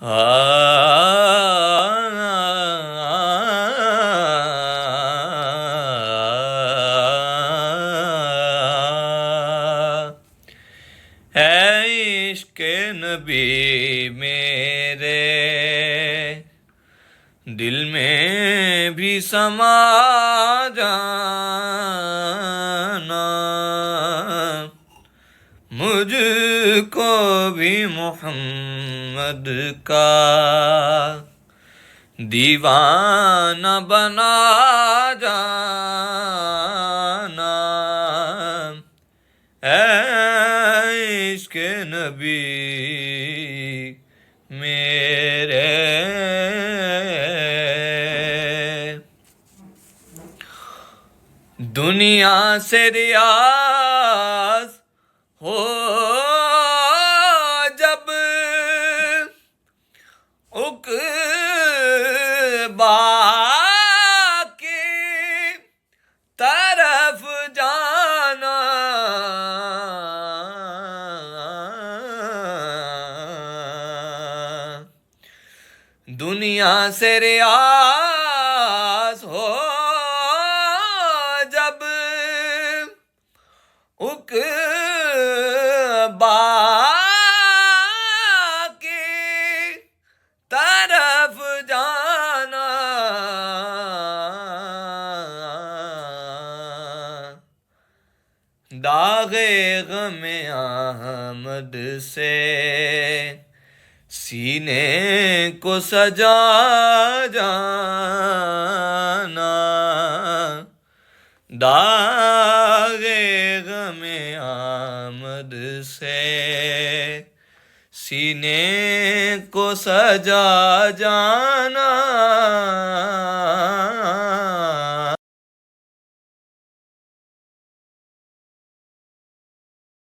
ہے عشق نبی میرے دل میں بھی سما جانا، مجھ کو بھی محمد کا دیوانہ بنا جانا، اے عشق نبی میرے۔ دنیا سے ریاض ہو جب عقبا کی طرف جانا، دنیا سے ریاض ہو جب عقبا کی طرف جانا، داغ غم احمد سے سینے کو سجا جانا، داغ غم احمد سے سینے کو سجا جانا،